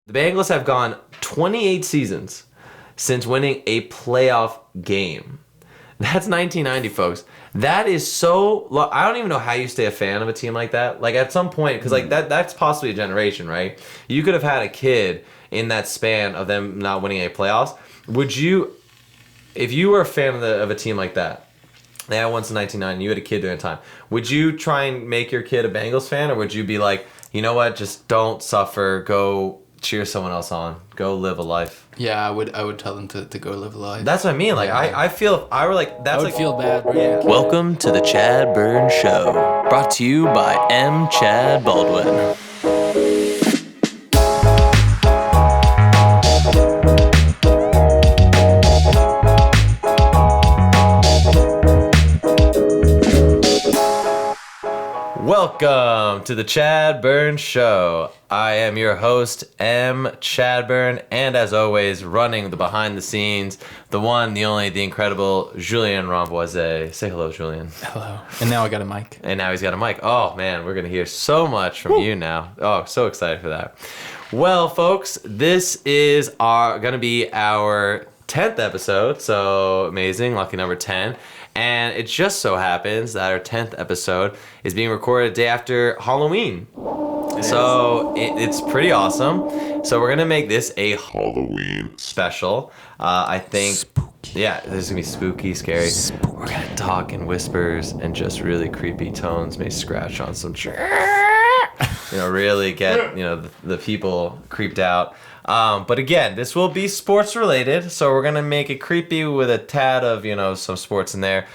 The Bengals have gone 28 seasons since winning a playoff game. That's 1990, folks. That is so long. I don't even know how you stay a fan of a team like that. Like, at some point, because like that's possibly a generation, right? You could have had a kid in that span of them not winning a playoffs. Would you, if you were a fan of a team like that, they had once in 1990, you had a kid during that time, would you try and make your kid a Bengals fan, or would you be like, you know what, just don't suffer, go cheer someone else on, go live a life? Yeah, I would tell them to go live a life. That's what I mean. Like, I feel if I were like, that's I would like, feel bad. Yeah. Welcome to the Chad Burn Show, brought to you by M. Chad Baldwin. Welcome to the TheChadBurn Show. I am your host, M. TheChadBurn, and as always, running the behind the scenes, the one, the only, the incredible Julien Ramboise. Say hello, Julien. Hello. And now I got a mic. And now he's got a mic. Oh man, we're gonna hear so much from you now. Oh, so excited for that. Well, folks, this is gonna be our 10th episode. So amazing, lucky number 10. And it just so happens that our 10th episode is being recorded a day after Halloween. So it's pretty awesome. So we're going to make this a Halloween special. I think, spooky. Yeah, this is going to be spooky, scary. Spooky. We're going to talk in whispers and just really creepy tones, may scratch on some really get, the people creeped out. But again, this will be sports related, so we're gonna make it creepy with a tad of, some sports in there.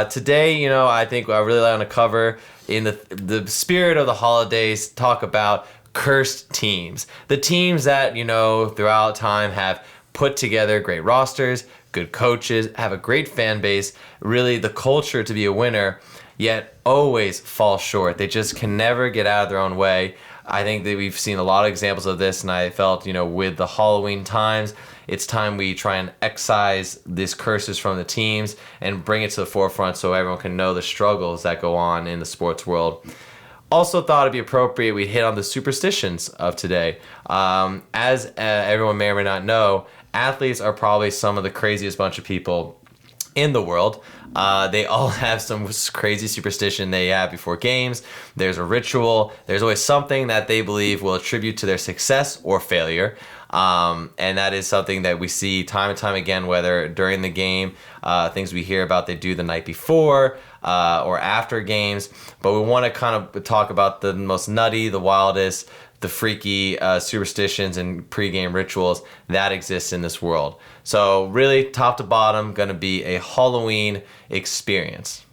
Today, I think I really want to cover, in the spirit of the holidays, talk about cursed teams. The teams that, throughout time have put together great rosters, good coaches, have a great fan base, really the culture to be a winner, yet always fall short. They just can never get out of their own way. I think that we've seen a lot of examples of this, and I felt, with the Halloween times, it's time we try and excise these curses from the teams and bring it to the forefront so everyone can know the struggles that go on in the sports world. Also thought it'd be appropriate we hit on the superstitions of today. As everyone may or may not know, athletes are probably some of the craziest bunch of people in the world. They all have some crazy superstition they have before games. There's a ritual. There's always something that they believe will attribute to their success or failure. And that is something that we see time and time again, whether during the game, things we hear about they do the night before or after games. But we want to kind of talk about the most nutty, the wildest, the freaky superstitions and pregame rituals that exist in this world. So really, top to bottom, going to be a Halloween experience.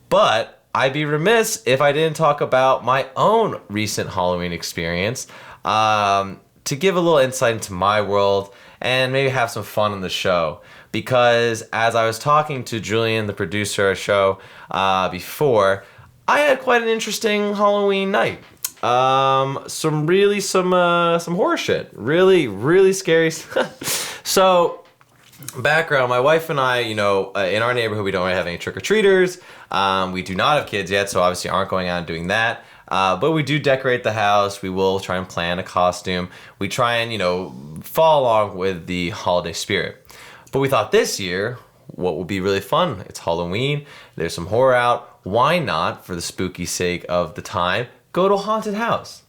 But I'd be remiss if I didn't talk about my own recent Halloween experience, to give a little insight into my world and maybe have some fun on the show. Because as I was talking to Julian, the producer of the show, before, I had quite an interesting Halloween night. Some horror shit. Really scary. So, background, my wife and I, in our neighborhood, we don't really have any trick-or-treaters. We do not have kids yet, so obviously aren't going out and doing that. But we do decorate the house. We will try and plan a costume. We try and, follow along with the holiday spirit. But we thought this year, what would be really fun? It's Halloween. There's some horror out. Why not, for the spooky sake of the time, go to a haunted house?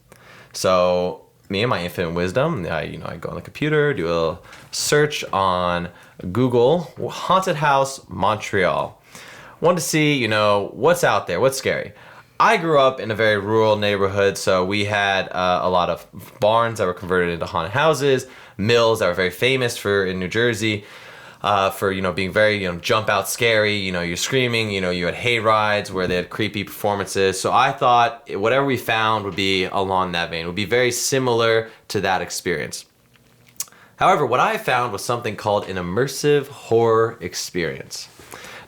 So me and my infinite wisdom, I go on the computer, do a search on Google, haunted house Montreal. Want to see, what's out there, what's scary. I grew up in a very rural neighborhood, so we had a lot of barns that were converted into haunted houses, mills that were very famous in New Jersey. For being very jump out scary, you're screaming, you had hay rides where they had creepy performances. So I thought whatever we found would be along that vein, would be very similar to that experience. However, what I found was something called an immersive horror experience.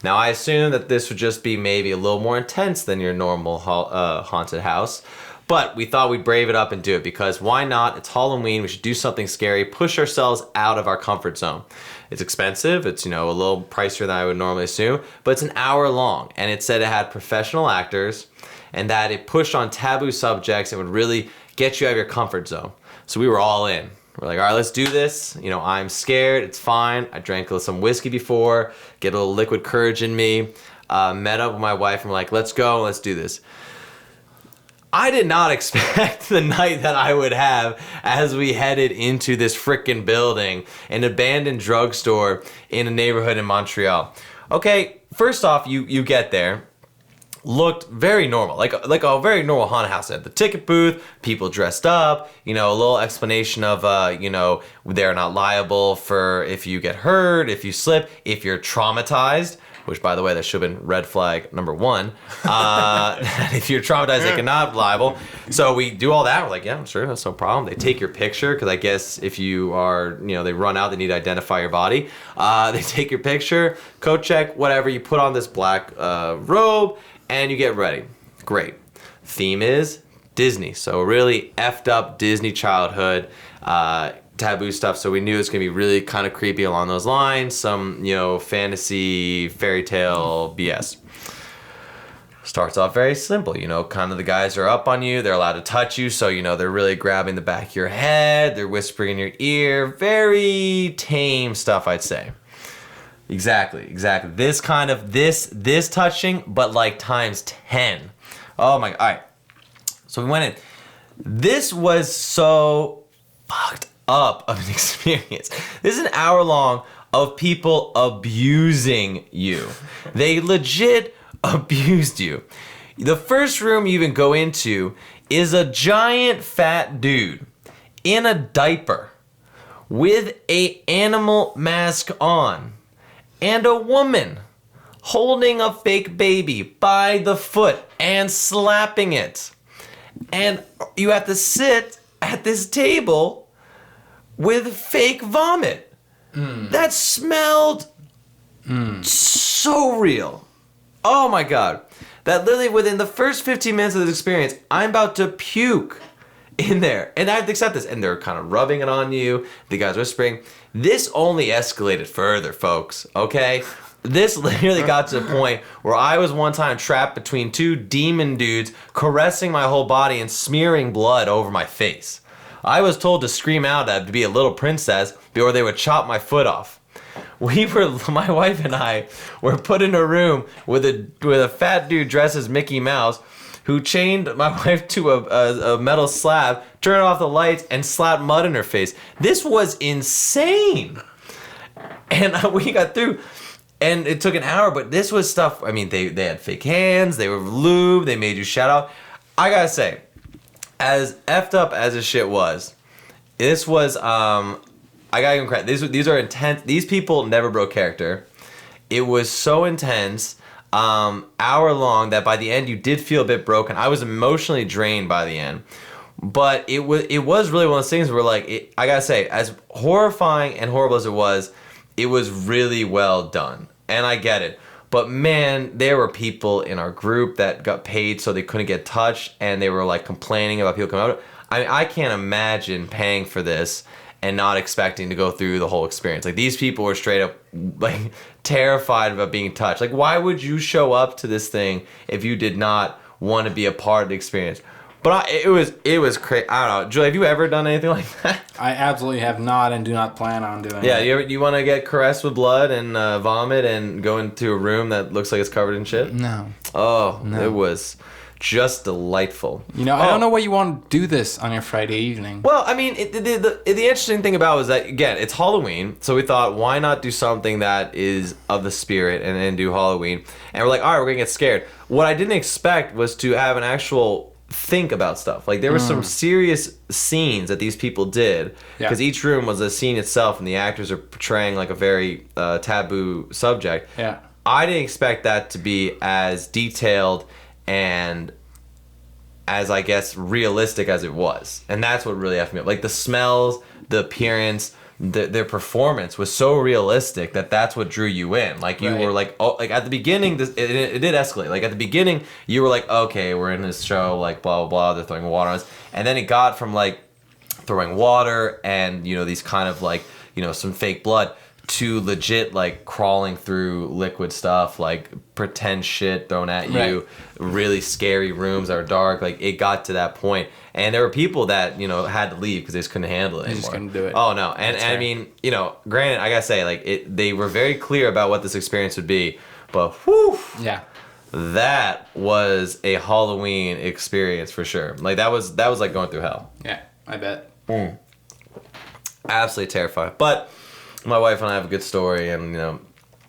Now I assumed that this would just be maybe a little more intense than your normal haunted house, but we thought we'd brave it up and do it, because why not? It's Halloween, we should do something scary, push ourselves out of our comfort zone. It's expensive, it's a little pricier than I would normally assume, but it's an hour long, and it said it had professional actors and that it pushed on taboo subjects and would really get you out of your comfort zone. So we were all in. We're like, all right, let's do this. You know, I'm scared. It's fine. I drank some whiskey before, get a little liquid courage in me. Met up with my wife and we're like, let's go, let's do this. I did not expect the night that I would have as we headed into this frickin' building, an abandoned drugstore in a neighborhood in Montreal. Okay, first off, you get there. Looked very normal, like a very normal haunted house. At the ticket booth, people dressed up, you know, a little explanation of, you know, they're not liable for if you get hurt, if you slip, if you're traumatized, which, by the way, that should have been red flag number 1. If you're traumatized, they cannot be liable. So we do all that. We're like, yeah, sure, that's no problem. They take your picture, because I guess if you are, you know, they run out, they need to identify your body. They take your picture, code check, whatever. You put on this black robe, and you get ready. Great. Theme is Disney. So really effed up Disney childhood, taboo stuff. So we knew it was going to be really kind of creepy along those lines. Some, you know, fantasy, fairy tale BS. Starts off very simple. You know, kind of the guys are up on you. They're allowed to touch you. So, you know, they're really grabbing the back of your head. They're whispering in your ear. Very tame stuff, I'd say. Exactly. This kind of, this touching, but like times 10. Oh my, all right. So we went in. This was so fucked up of an experience. This is an hour long of people abusing you. They legit abused you. The first room you even go into is a giant fat dude in a diaper with a animal mask on. And a woman holding a fake baby by the foot and slapping it. And you have to sit at this table with fake vomit. That smelled so real. Oh my God. That literally within the first 15 minutes of this experience, I'm about to puke in there. And I have to accept this. And they're kind of rubbing it on you. The guys whispering. This only escalated further, folks, okay? This literally got to the point where I was one time trapped between 2 demon dudes caressing my whole body and smearing blood over my face. I was told to scream out to be a little princess or they would chop my foot off. My wife and I were put in a room with a fat dude dressed as Mickey Mouse who chained my wife to a metal slab, turned off the lights, and slapped mud in her face. This was insane. And we got through, and it took an hour, but this was stuff, I mean, they had fake hands, they were lube, they made you shout out. I gotta say, as effed up as this shit was, this was, I gotta give them credit. These are intense. These people never broke character. It was so intense. Hour long that by the end you did feel a bit broken. I was emotionally drained by the end, but it was really one of those things where like I gotta say, as horrifying and horrible as it was really well done, and I get it. But man, there were people in our group that got paid so they couldn't get touched, and they were like complaining about people coming out. I mean, I can't imagine paying for this and not expecting to go through the whole experience. Like, these people were straight up like terrified about being touched. Like, why would you show up to this thing if you did not want to be a part of the experience? But it was crazy. I don't know. Julie, have you ever done anything like that? I absolutely have not and do not plan on doing Yeah, it. you want to get caressed with blood and vomit and go into a room that looks like it's covered in shit? No. Oh, no. It was just delightful. You know, I don't know why you want to do this on your Friday evening. Well, I mean, the interesting thing about it was that, again, it's Halloween, so we thought, why not do something that is of the spirit and then do Halloween? And we're like, all right, we're going to get scared. What I didn't expect was to have an actual think about stuff. Like, there were some serious scenes that these people did, because each room was a scene itself, and the actors are portraying, like, a very taboo subject. Yeah. I didn't expect that to be as detailed and as, I guess, realistic as it was. And that's what really effed me up. Like, the smells, the appearance, their performance was so realistic that's what drew you in. Like, you were like, oh, like at the beginning, it did escalate. Like, at the beginning, you were like, okay, we're in this show, like, blah, blah, blah, they're throwing water on us. And then it got from, like, throwing water and, you know, these kind of, like, you know, some fake blood to legit like crawling through liquid stuff, like pretend shit thrown at you, really scary rooms that are dark. Like it got to that point, and there were people that had to leave because they just couldn't handle it anymore. They just couldn't do it. Oh no, and I mean, granted, I gotta say, like they were very clear about what this experience would be, but whew, Yeah. that was a Halloween experience for sure. Like that was like going through hell. Yeah, I bet. Absolutely terrifying. But my wife and I have a good story, and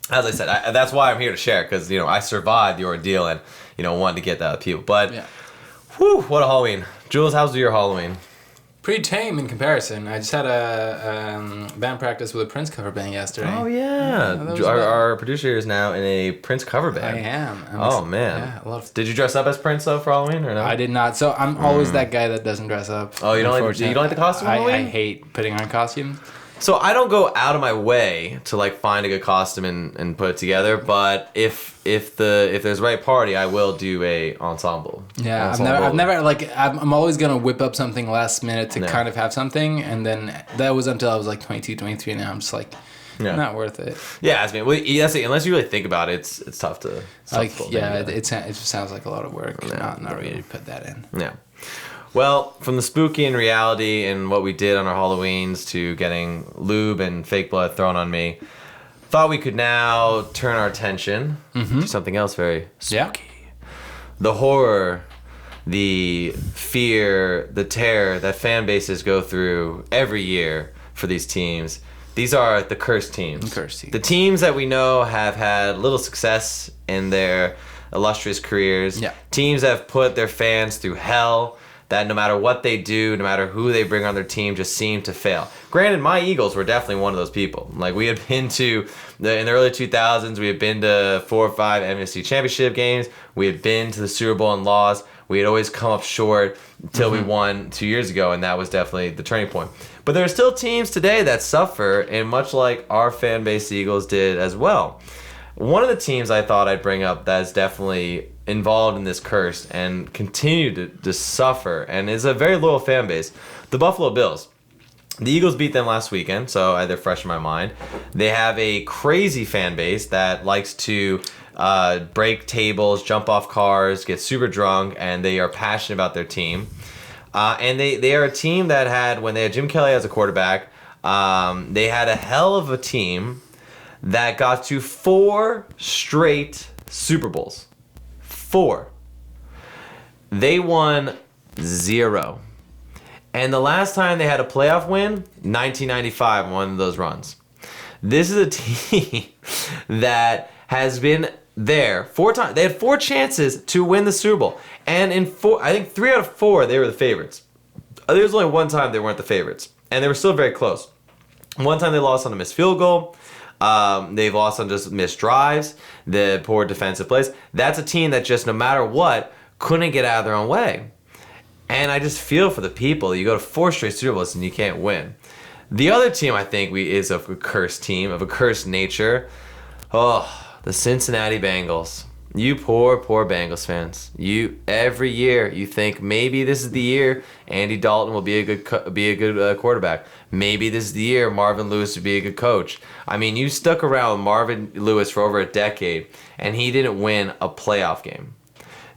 as I said, that's why I'm here to share, because I survived the ordeal and wanted to get that out of people. But whew, what a Halloween. Jules, how's your Halloween? Pretty tame in comparison. I just had a band practice with a Prince cover band yesterday. Oh yeah, our producer is now in a Prince cover band. I am. Oh man. Yeah, I love. Did you dress up as Prince though for Halloween or no? I did not. So I'm always that guy that doesn't dress up. Oh, you don't like the costume Halloween? I hate putting on costumes. So I don't go out of my way to like find a good costume and put it together, but if there's the right party, I will do a ensemble. Yeah, I've never I'm always gonna whip up something last minute to kind of have something, and then that was until I was like 22, 23, and now I'm just like, not worth it. Yeah, I mean, that's it. Unless you really think about it, it's tough to. It just sounds like a lot of work. Not really to put that in. Yeah. Well, from the spooky and reality and what we did on our Halloweens to getting lube and fake blood thrown on me, thought we could now turn our attention to something else very spooky. The horror, the fear, the terror that fan bases go through every year for these teams. These are the cursed teams. The teams that we know have had little success in their illustrious careers. Yeah. Teams that have put their fans through hell, that no matter what they do, no matter who they bring on their team, just seem to fail. Granted, my Eagles were definitely one of those people. Like, we had been to, in the early 2000s, we had been to 4 or 5 NFC championship games. We had been to the Super Bowl and lost. We had always come up short until we won 2 years ago, and that was definitely the turning point. But there are still teams today that suffer, and much like our fan base, the Eagles, did as well. One of the teams I thought I'd bring up that is definitely involved in this curse and continue to suffer and is a very loyal fan base, the Buffalo Bills. The Eagles beat them last weekend, so they're fresh in my mind. They have a crazy fan base that likes to break tables, jump off cars, get super drunk, and they are passionate about their team. And they are a team that had, when they had Jim Kelly as a quarterback, they had a hell of a team that got to 4 straight Super Bowls. 4. They won 0. And the last time they had a playoff win, 1995, one of those runs. This is a team that has been there 4 times. They had 4 chances to win the Super Bowl. And in 4, I think 3 out of 4, they were the favorites. There was only one time they weren't the favorites. And they were still very close. One time they lost on a missed field goal. They've lost on just missed drives, the poor defensive plays. That's a team that just, no matter what, couldn't get out of their own way. And I just feel for the people. You go to 4 straight Super Bowls and you can't win. The other team I think is of a cursed team, of a cursed nature. Oh, the Cincinnati Bengals. You poor Bengals fans. Every year you think maybe this is the year Andy Dalton will be a good quarterback. Maybe this is the year Marvin Lewis would be a good coach. I mean, you stuck around with Marvin Lewis for over a decade, and he didn't win a playoff game.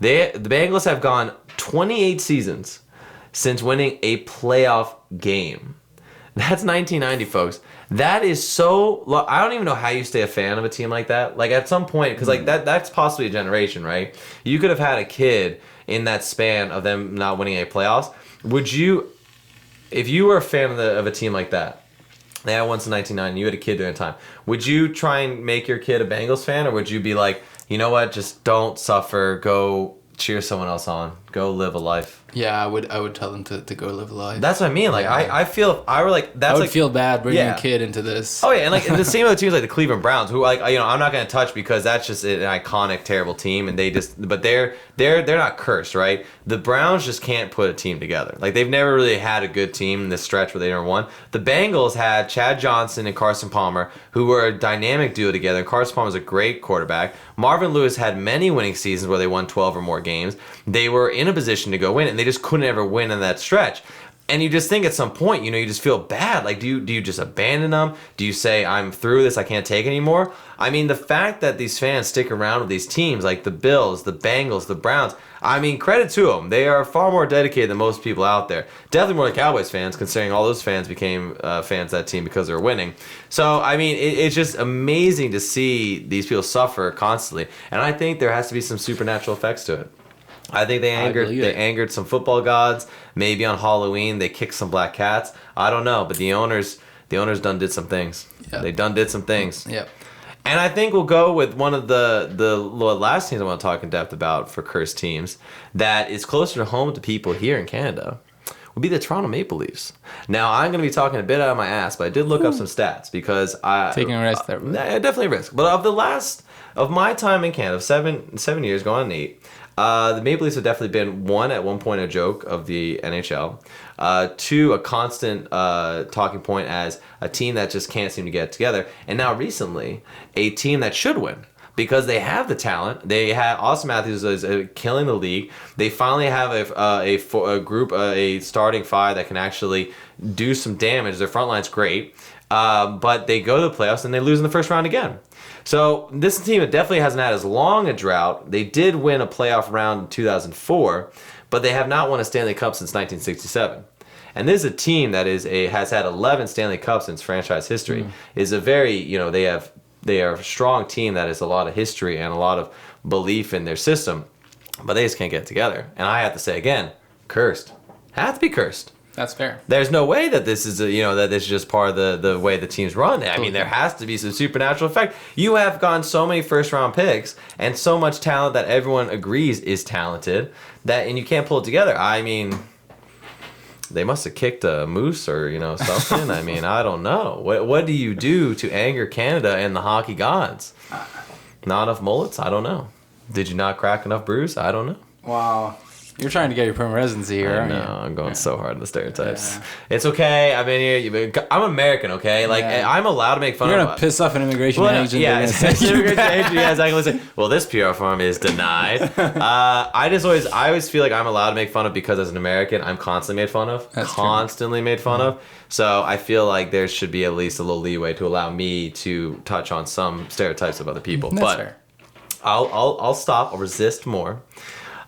The Bengals have gone 28 seasons since winning a playoff game. That's 1990, folks. That is so I don't even know how you stay a fan of a team like that. Like, at some point, because like that's possibly a generation, right? You could have had a kid in that span of them not winning a playoffs. Would you, if you were a fan of a team like that, they had once in 1990, you had a kid during the time, would you try and make your kid a Bengals fan, or would you be like, you know what, just don't suffer, go cheer someone else on, go live a life? Yeah, I would tell them to go live a life. That's what I mean. Like, yeah. I feel if I were like, that's, I would feel bad bringing a kid into this. Oh yeah, and like the same other teams like the Cleveland Browns, who like I'm not gonna touch because that's just an iconic terrible team, and but they're not cursed, right? The Browns just can't put a team together. Like, they've never really had a good team in this stretch where they never won. The Bengals had Chad Johnson and Carson Palmer, who were a dynamic duo together. Carson Palmer was a great quarterback. Marvin Lewis had many winning seasons where they won 12 or more games. They were in a position to go win, and they just couldn't ever win in that stretch. And you just think at some point, you just feel bad. Like, do you just abandon them? Do you say, I'm through this, I can't take it anymore? I mean, the fact that these fans stick around with these teams, like the Bills, the Bengals, the Browns, I mean, credit to them. They are far more dedicated than most people out there. Definitely more than Cowboys fans, considering all those fans became fans of that team because they were winning. So, I mean, it's just amazing to see these people suffer constantly. And I think there has to be some supernatural effects to it. I think they angered some football gods. Maybe on Halloween they kicked some black cats. I don't know, but the owners done did some things. Yep. They done did some things. Yep. And I think we'll go with one of the last teams I want to talk in depth about for cursed teams that is closer to home to people here in Canada would be the Toronto Maple Leafs. Now, I'm going to be talking a bit out of my ass, but I did look up some stats because taking a risk there. Definitely a risk. But of my time in Canada, 7 years, going on 8, the Maple Leafs have definitely been, one, at one point a joke of the NHL, two, a constant talking point as a team that just can't seem to get together, and now recently, a team that should win because they have the talent. They have Austin Matthews is killing the league. They finally have a group, a starting five that can actually do some damage. Their front line's great, but they go to the playoffs and they lose in the first round again. So this team definitely hasn't had as long a drought. They did win a playoff round in 2004, but they have not won a Stanley Cup since 1967. And this is a team that has had 11 Stanley Cups since franchise history. Is a very, they are a strong team that has a lot of history and a lot of belief in their system, but they just can't get it together. And I have to say again, cursed. Have to be cursed. That's fair. There's no way that this is that this is just part of the way the teams run. I mean, there has to be some supernatural effect. You have gotten so many first round picks and so much talent that everyone agrees is talented and you can't pull it together. I mean, they must have kicked a moose or something. I mean, I don't know. What do you do to anger Canada and the hockey gods? Not enough mullets? I don't know. Did you not crack enough brews? I don't know. Wow. You're trying to get your permanent residency here, aren't you? No, I'm going so hard on the stereotypes. Yeah. It's okay. I've been here. I'm American, okay? Like, I'm allowed to make fun of it. You're going to piss off an immigration agent. Yeah, immigration agent. Yeah, exactly. Say, well, this PR form is denied. I always feel like I'm allowed to make fun of because as an American, I'm constantly made fun of. That's constantly made fun of. So I feel like there should be at least a little leeway to allow me to touch on some stereotypes of other people. That's fair. I'll stop. I'll resist more.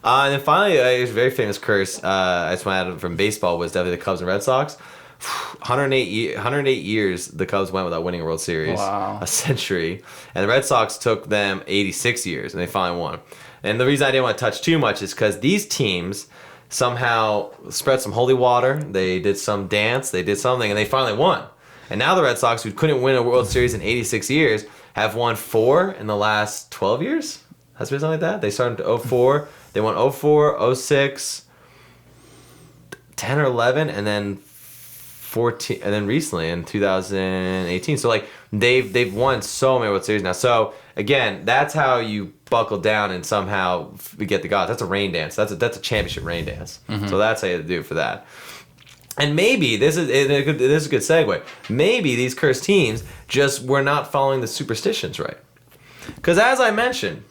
And then finally, a very famous curse I just went out from baseball was definitely the Cubs and Red Sox. 108 years the Cubs went without winning a World Series. Wow. A century. And the Red Sox took them 86 years, and they finally won. And the reason I didn't want to touch too much is because these teams somehow spread some holy water. They did some dance. They did something, and they finally won. And now the Red Sox, who couldn't win a World Series in 86 years, have won 4 in the last 12 years. Has been something like that. They started in 04. They won 04, 06, 10 or 11, and then 14, and then recently in 2018. So like they've won so many World Series now. So again, that's how you buckle down and somehow get the gods. That's a rain dance. That's a championship rain dance. Mm-hmm. So that's how you do it for that. And maybe this is a good segue. Maybe these cursed teams just were not following the superstitions right. Because as I mentioned,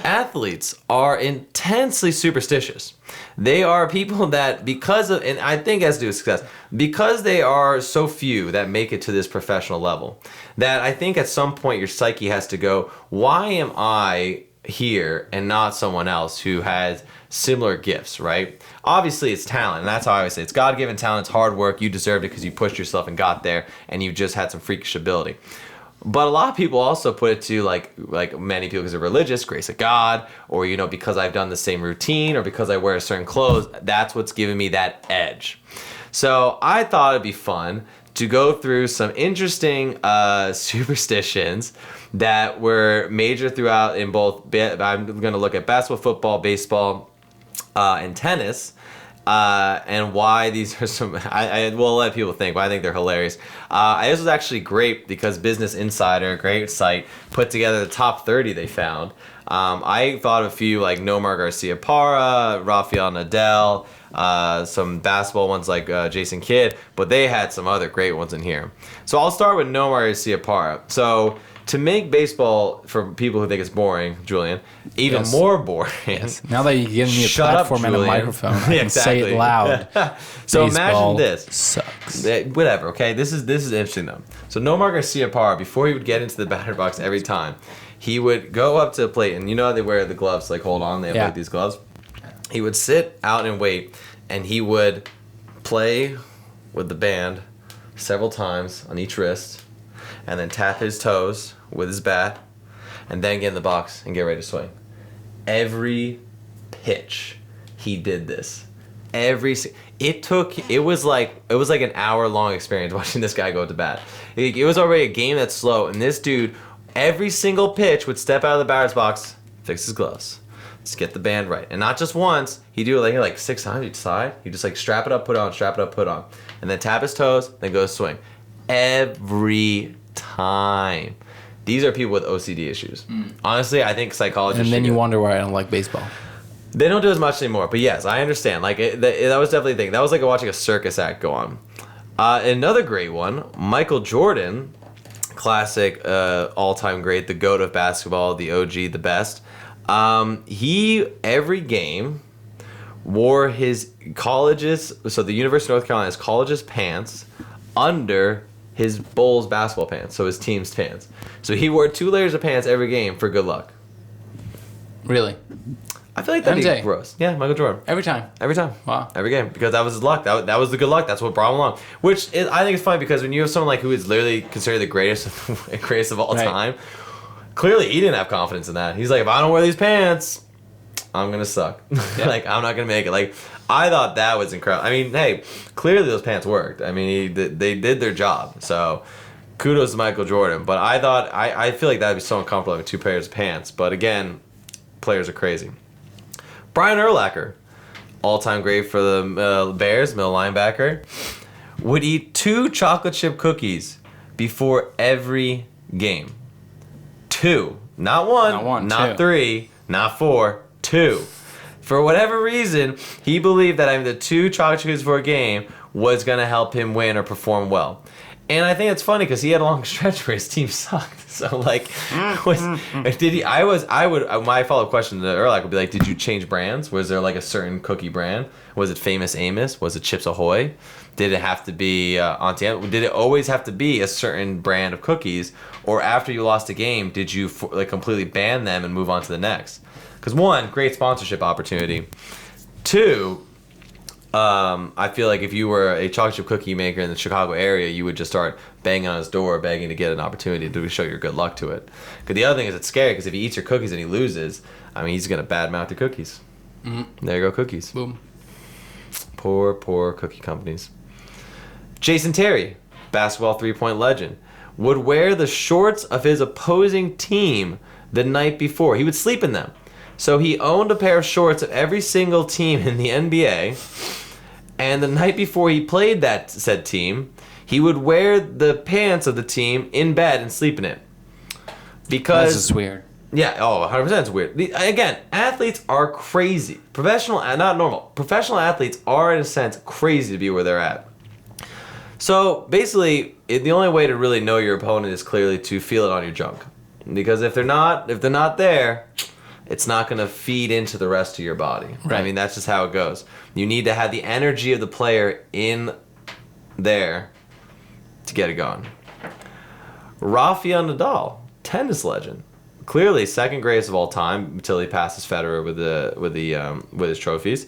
athletes are intensely superstitious. They are people that and I think it has to do with success, because they are so few that make it to this professional level, that I think at some point your psyche has to go, why am I here and not someone else who has similar gifts, right? Obviously it's talent, and that's how I always say it's God-given talent, it's hard work, you deserved it because you pushed yourself and got there, and you just had some freakish ability. But a lot of people also put it to like many people because they're religious, grace of God, or because I've done the same routine, or because I wear certain clothes, that's what's giving me that edge. So I thought it'd be fun to go through some interesting superstitions that were major throughout in both. I'm going to look at basketball, football, baseball, and tennis. And why these are some, I will let people think, but I think they're hilarious. This was actually great because Business Insider, a great site, put together the top 30 they found. I thought of a few like Nomar Garcia Parra, Rafael Nadal, some basketball ones like Jason Kidd, but they had some other great ones in here. So I'll start with Nomar Garciaparra. So to make baseball, for people who think it's boring, Julian, even more boring. Yes. Now that you're giving me a Shut platform up, and a Julian. microphone, I can say it loud. So Baseball imagine this. sucks. Whatever, okay? This is interesting, though. So Nomar Garciaparra, before he would get into the batter box every time, he would go up to the plate, and you know how they wear the gloves, like hold on, they have like these gloves. He would sit out and wait, and he would play with the band several times on each wrist, and then tap his toes with his bat, and then get in the box and get ready to swing. Every pitch, he did this. It was like an hour-long experience watching this guy go to bat. It was already a game that's slow, and this dude, every single pitch, would step out of the batter's box, fix his gloves, just get the band right, and not just once. He'd do it like 6 times each side. He'd just like strap it up, put on, strap it up, put on, and then tap his toes, then go swing. Every time. These are people with OCD issues. Honestly, I think psychologists. And then you wonder why I don't like baseball. They don't do as much anymore, but yes, I understand. Like that was definitely a thing. That was like watching a circus act go on. Another great one, Michael Jordan, classic, all-time great, the GOAT of basketball, the OG, the best. He every game wore his college's, so the University of North Carolina's college's pants under his Bulls basketball pants, so his team's pants. So he wore 2 layers of pants every game for good luck. Really? I feel like that'd be gross. Yeah, Michael Jordan. Every time. Every time. Wow. Every game. Because that was his luck. That was the good luck. That's what brought him along. Which I think is funny because when you have someone like who is literally considered the greatest of all time, clearly he didn't have confidence in that. He's like, if I don't wear these pants, I'm going to suck. Yeah. Like, I'm not going to make it. Like, I thought that was incredible. I mean, hey, clearly those pants worked. I mean, they did their job. So, kudos to Michael Jordan. But I feel like that would be so uncomfortable having 2 pairs of pants. But again, players are crazy. Brian Urlacher, all-time great for the Bears, middle linebacker, would eat 2 chocolate chip cookies before every game. 2. Not 1, not 2. 3, not 4, 2. For whatever reason, he believed that having the 2 chocolate chip cookies before a game was going to help him win or perform well. And I think it's funny because he had a long stretch where his team sucked. So like, my follow-up question to Urlacher would be like, did you change brands? Was there like a certain cookie brand? Was it Famous Amos? Was it Chips Ahoy? Did it have to be Auntie Emma? Did it always have to be a certain brand of cookies? Or after you lost a game, did you like completely ban them and move on to the next? Because 1, great sponsorship opportunity. 2, I feel like if you were a chocolate chip cookie maker in the Chicago area, you would just start banging on his door, begging to get an opportunity to show your good luck to it. Because the other thing is it's scary because if he eats your cookies and he loses, I mean, he's going to badmouth your cookies. Mm-hmm. There you go, cookies. Boom. Poor cookie companies. Jason Terry, basketball three-point legend, would wear the shorts of his opposing team the night before. He would sleep in them. So he owned a pair of shorts of every single team in the NBA. And the night before he played that said team, he would wear the pants of the team in bed and sleep in it. Because that's just weird. Yeah, 100% it's weird. Again, athletes are crazy. Not normal. Professional athletes are, in a sense, crazy to be where they're at. So, basically, the only way to really know your opponent is clearly to feel it on your junk. Because if they're not there, it's not going to feed into the rest of your body. Right. I mean, that's just how it goes. You need to have the energy of the player in there to get it going. Rafael Nadal, tennis legend, clearly second greatest of all time until he passes Federer with his trophies.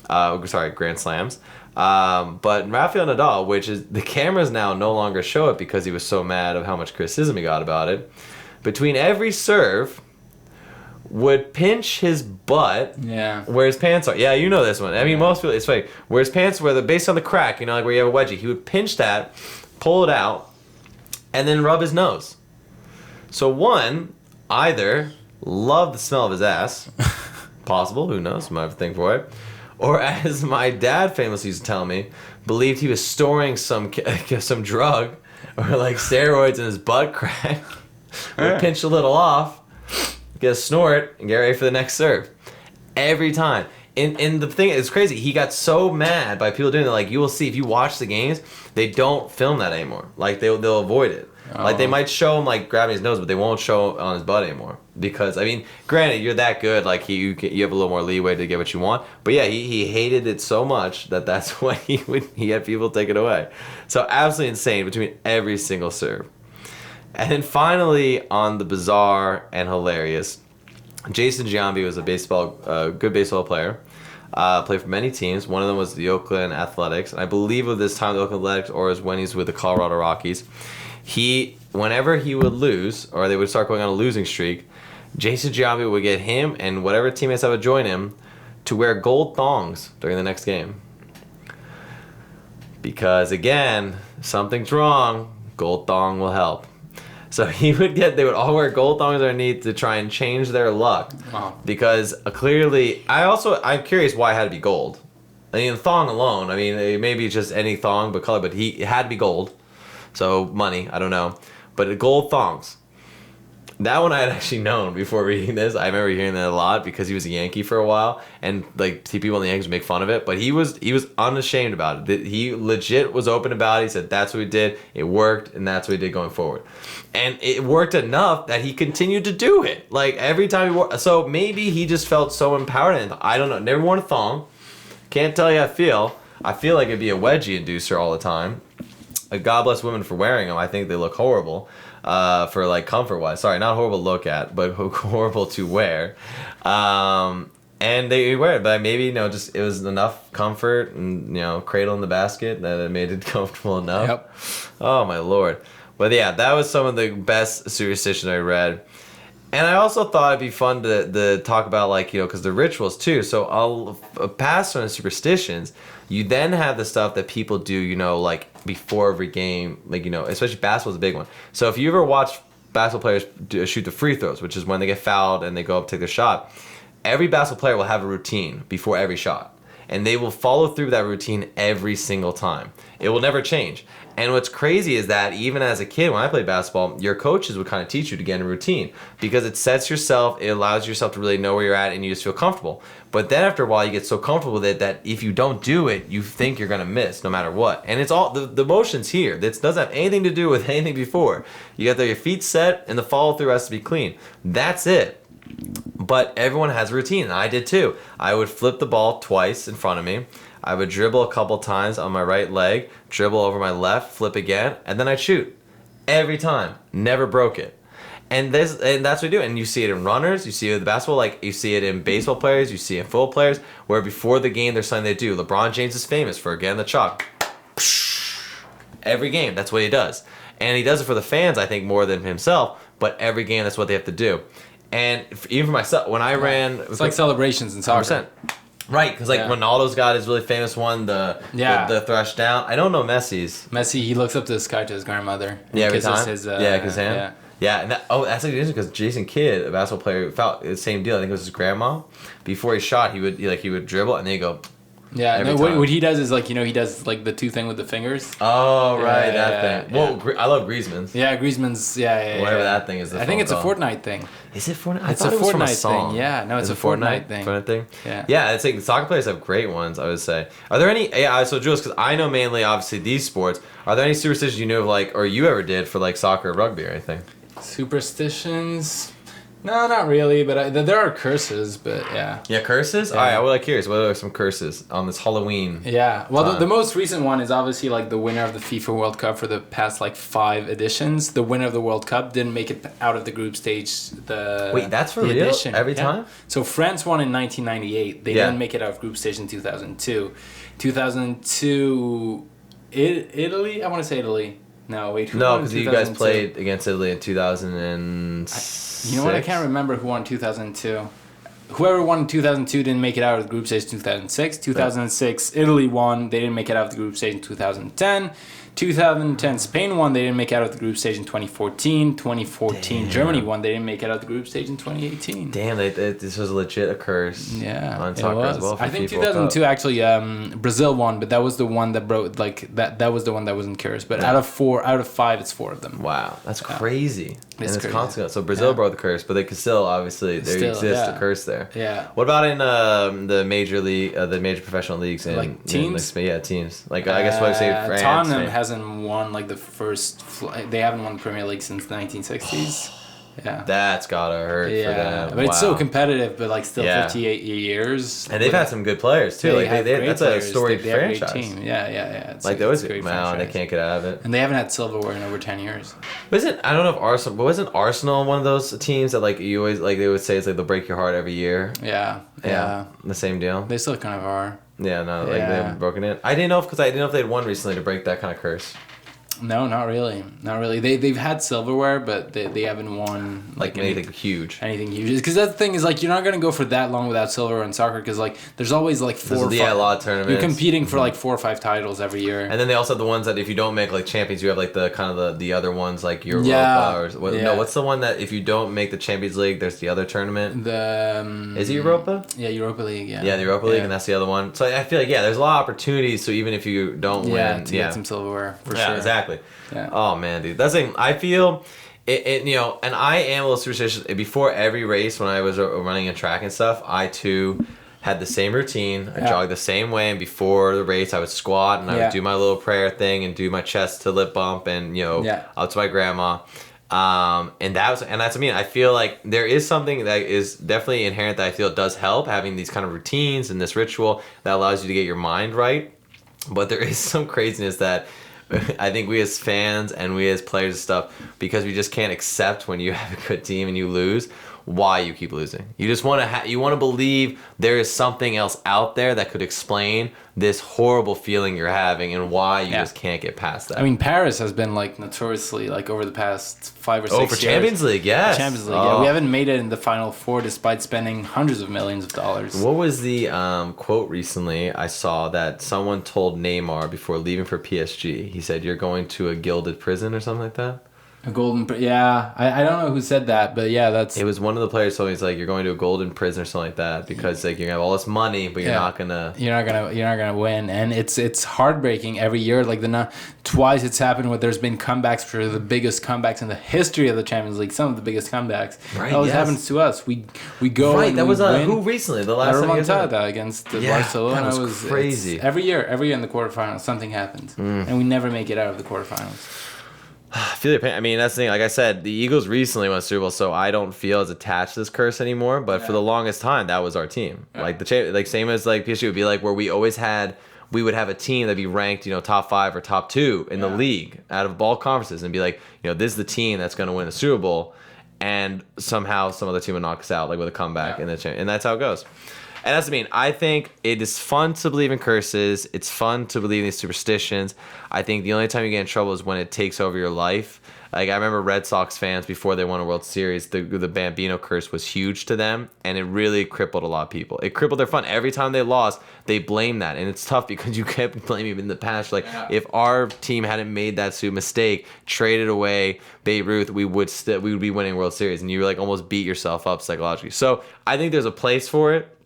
Grand Slams. But Rafael Nadal, which is the cameras now no longer show it because he was so mad of how much criticism he got about it. Between every serve, would pinch his butt where his pants are. Yeah, you know this one. I mean, most people, it's funny. Where his pants were, based on the crack, like where you have a wedgie, he would pinch that, pull it out, and then rub his nose. So one, either loved the smell of his ass, possible, who knows, might have a thing for it, or as my dad famously used to tell me, believed he was storing some drug or like steroids in his butt crack, would pinch a little off, get a snort, and get ready for the next serve. Every time. And the thing is crazy. He got so mad by people doing that. Like, you will see if you watch the games, they don't film that anymore. Like, they'll avoid it. Like, they might show him like grabbing his nose, but they won't show on his butt anymore. Because I mean, granted, you're that good. Like, you have a little more leeway to get what you want. But yeah, he hated it so much that's why he had people take it away. So absolutely insane between every single serve. And then finally, on the bizarre and hilarious, Jason Giambi was a good baseball player. Played for many teams. One of them was the Oakland Athletics. And I believe of this time the Oakland Athletics, or was when he's with the Colorado Rockies. Whenever he would lose, or they would start going on a losing streak, Jason Giambi would get him and whatever teammates that would join him to wear gold thongs during the next game. Because again, something's wrong, gold thong will help. So they would all wear gold thongs underneath to try and change their luck. Wow. Because clearly, I'm curious why it had to be gold. I mean, thong alone, I mean, maybe just any thong but color, but it had to be gold. So money, I don't know. But gold thongs. That one I had actually known before reading this. I remember hearing that a lot because he was a Yankee for a while, and like people in the Yankees would make fun of it. But he was unashamed about it. He legit was open about it. He said that's what he did. It worked, and that's what he did going forward. And it worked enough that he continued to do it. Like every time he wore. So maybe he just felt so empowered. And I don't know. Never worn a thong. Can't tell you how I feel. I feel like it'd be a wedgie inducer all the time. God bless women for wearing them. I think they look horrible. For like comfort wise, sorry, not horrible to look at, but horrible to wear. And they wear it, but maybe just it was enough comfort and cradle in the basket that it made it comfortable enough. Yep. Oh my lord. But yeah, that was some of the best superstitions I read. And I also thought it'd be fun to talk about because the rituals too. So I'll pass on the superstitions. You then have the stuff that people do, like before every game, especially basketball's a big one. So if you ever watch basketball players shoot the free throws, which is when they get fouled and they go up to take their shot, every basketball player will have a routine before every shot. And they will follow through that routine every single time. It will never change. And what's crazy is that even as a kid, when I played basketball, your coaches would kind of teach you to get in a routine because it sets yourself, it allows yourself to really know where you're at and you just feel comfortable. But then after a while, you get so comfortable with it that if you don't do it, you think you're going to miss no matter what. And it's all, the motion's here. This doesn't have anything to do with anything before. You got your feet set and the follow through has to be clean. That's it. But everyone has a routine, and I did too. I would flip the ball twice in front of me. I would dribble a couple times on my right leg, dribble over my left, flip again, and then I'd shoot. Every time. Never broke it. And that's what we do. And you see it in runners, you see it in basketball, you see it in baseball players, you see it in football players, where before the game there's something they do. LeBron James is famous for, again, the chalk. Every game, that's what he does. And he does it for the fans, I think, more than himself, but every game that's what they have to do. And even for myself, when I ran... It's like celebrations in soccer. 100%. Right, because Ronaldo's got his really famous one, the thrash down. I don't know Messi's. Messi, he looks up to the sky to his grandmother. Yeah, every time. His, his hand. Yeah, and that's like interesting because Jason Kidd, a basketball player, felt the same deal. I think it was his grandma. Before he shot, he would dribble and then he'd go... Yeah, no, what he does is he does the two thing with the fingers. Oh, right, that thing. Yeah. Well, I love Griezmann's. Yeah, Griezmann's, whatever that thing is. I think it's a Fortnite thing. Is it Fortnite? It's a Fortnite thing. Yeah, no, it's a Fortnite thing. Fortnite thing? Yeah. Yeah, it's like the soccer players have great ones, I would say. Are there any, so Jules, because I know mainly, obviously, these sports, are there any superstitions you know of, or you ever did for, soccer or rugby or anything? Superstitions? No, not really, but there are curses, but yeah. Yeah, curses? Yeah. All right, curious. What are some curses on this Halloween? Yeah, well, the most recent one is obviously the winner of the FIFA World Cup for the past 5 editions. The winner of the World Cup didn't make it out of the group stage. Wait, that's for real? Every time? So France won in 1998. They didn't make it out of group stage in 2002. 2002, Italy? I want to say Italy. No, wait. No, because you guys played against Italy in 2006. You know what? I can't remember who won 2002. Whoever won in 2002 didn't make it out of the group stage in 2006. 2006, Italy won. They didn't make it out of the group stage in 2010. 2010, Spain won. They didn't make it out of the group stage in 2014. 2014, Damn. Germany won. They didn't make it out of the group stage in 2018. Damn, this was legit a curse. Yeah, on soccer as well. I think 2002 actually, Brazil won, but that was the one that broke. That was the one that wasn't cursed. But out of 5, it's 4 of them. Wow, that's crazy. It's crazy. constant. So Brazil Yeah. broke the curse, but they could still obviously there Still, exists yeah. a curse there. Yeah. What about in the major league, the major professional leagues in Like teams? yeah, teams. Like I guess what I say France. Tottenham Spain. hasn't won like the first. They haven't won the Premier League since the 1960s. Yeah. That's gotta hurt for them. But it's so Wow. competitive, but like still Yeah. 58 years. And they've had some good players too. Like have great that's players. a storied They have a great franchise. team. Yeah. It's Like they always it's a great wow, they franchise. can't get out of it. And they haven't had silverware in over 10 years. I don't know if Arsenal, but wasn't Arsenal one of those teams that like you always like they would say it's like they'll break your heart every year. Yeah. The same deal. They still kind of are. Yeah, no, like they Yeah. haven't broken it. I didn't know because I didn't know if they'd won recently to break that kind of curse. No, not really. Not really. They've had silverware, but they haven't won Like anything huge. anything huge. Because that thing is like you're not gonna go for that long without silverware in soccer. Because like there's always like four. Or Yeah, five, a lot of tournaments. You're competing for like 4 or 5 titles every year. And then they also have the ones that if you don't make like champions, you have like the kind of the other ones like Europa Yeah, or yeah. no, what's the one that if you don't make the Champions League, there's the other tournament. Is it Europa? Yeah, Europa League. Yeah. Yeah, the Europa League, and that's the other one. So I feel like there's a lot of opportunities. So even if you don't win, to get some silverware for yeah, sure. exactly. Yeah. Oh man, dude, that's like I feel it. And I am a little superstitious. Before every race, when I was running in track and stuff, I too had the same routine. I jogged the same way, and before the race, I would squat and I would do my little prayer thing and do my chest to lip bump and up to my grandma. And that's what I mean. I feel like there is something that is definitely inherent that I feel does help having these kind of routines and this ritual that allows you to get your mind right. But there is some craziness that I think we as fans and we as players and stuff, because we just can't accept when you have a good team and you lose, why you keep losing. You just want to you want to believe there is something else out there that could explain this horrible feeling you're having and why you just can't get past that. I mean, Paris has been like notoriously like over the past 5 or 6 years. for Champions League, yes. Champions League. Yeah, we haven't made it in the Final Four despite spending hundreds of millions of dollars. What was the quote recently I saw that someone told Neymar before leaving for PSG? He said, "You're going to a gilded prison" or something like that. A golden, yeah. I don't know who said that, but yeah, that's. It was one of the players told me, he's like, "You're going to a golden prison or something like that because like you're gonna have all this money, but you're not gonna win," and it's heartbreaking every year. Like twice it's happened where there's been comebacks for the biggest comebacks in the history of the Champions League. Some of the biggest comebacks. Right, That always yes. happens to us. We go right. and That we was win. who recently the last time you guys had Remontada against Yeah, Barcelona that was crazy. Every year in the quarterfinals something happens, and we never make it out of the quarterfinals. I feel your pain. I mean, that's the thing. Like I said, the Eagles recently won the Super Bowl, so I don't feel as attached to this curse anymore. But for the longest time, that was our team. Yeah. Like like same as like PSG would be like where we always had. We would have a team that'd be ranked, top 5 or top 2 in the league out of all conferences, and be like, this is the team that's going to win the Super Bowl, and somehow some other team would knock us out, like with a comeback, and that's how it goes. And that's what I mean. I think it is fun to believe in curses. It's fun to believe in these superstitions. I think the only time you get in trouble is when it takes over your life. Like I remember Red Sox fans before they won a World Series, the Bambino curse was huge to them, and it really crippled a lot of people. It crippled their fun. Every time they lost, they blamed that, and it's tough because you kept blaming in the past. Like if our team hadn't made that mistake, traded away Babe Ruth, we would be winning World Series, and you like almost beat yourself up psychologically. So I think there's a place for it.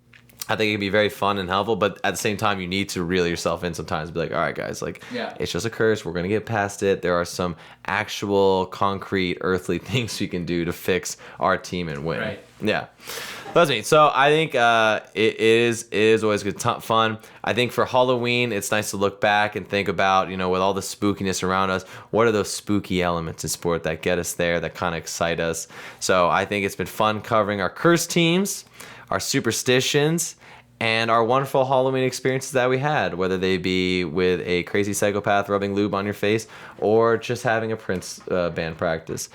I think it can be very fun and helpful, but at the same time, you need to reel yourself in sometimes. Be like, all right, guys, it's just a curse. We're going to get past it. There are some actual, concrete, earthly things we can do to fix our team and win. Right. Yeah. That's me. So I think it is always good fun. I think for Halloween, it's nice to look back and think about, with all the spookiness around us, what are those spooky elements in sport that get us there, that kind of excite us. So I think it's been fun covering our curse teams, our superstitions, and our wonderful Halloween experiences that we had, whether they be with a crazy psychopath rubbing lube on your face or just having a Prince band practice.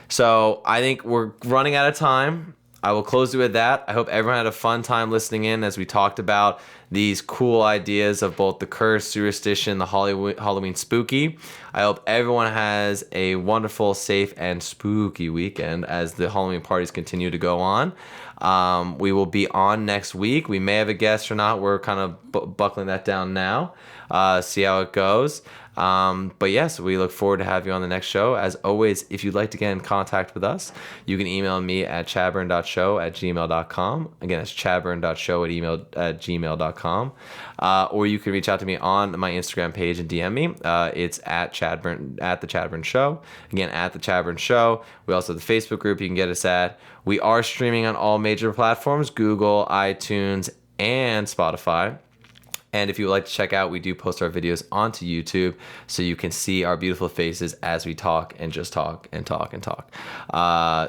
So I think we're running out of time. I will close it with that. I hope everyone had a fun time listening in as we talked about these cool ideas of both the curse, superstition, the Halloween spooky. I hope everyone has a wonderful, safe, and spooky weekend as the Halloween parties continue to go on. We will be on next week. We may have a guest or not. We're kind of buckling that down now. See how it goes. But yes, we look forward to have you on the next show. As always, if you'd like to get in contact with us, you can email me at chadburn.show@gmail.com. Again, it's chadburn.show@gmail.com. Or you can reach out to me on my Instagram page and DM me. It's at Chadburn, at the Chadburn Show. Again, at the Chadburn Show. We also have the Facebook group you can get us at. We are streaming on all major platforms: Google, iTunes, and Spotify. And if you would like to check out, we do post our videos onto YouTube so you can see our beautiful faces as we talk and just talk and talk and talk.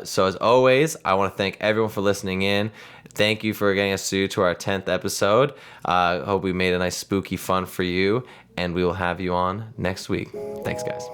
So as always, I want to thank everyone for listening in. Thank you for getting us through to our 10th episode. Hope we made a nice spooky fun for you, and we will have you on next week. Thanks, guys.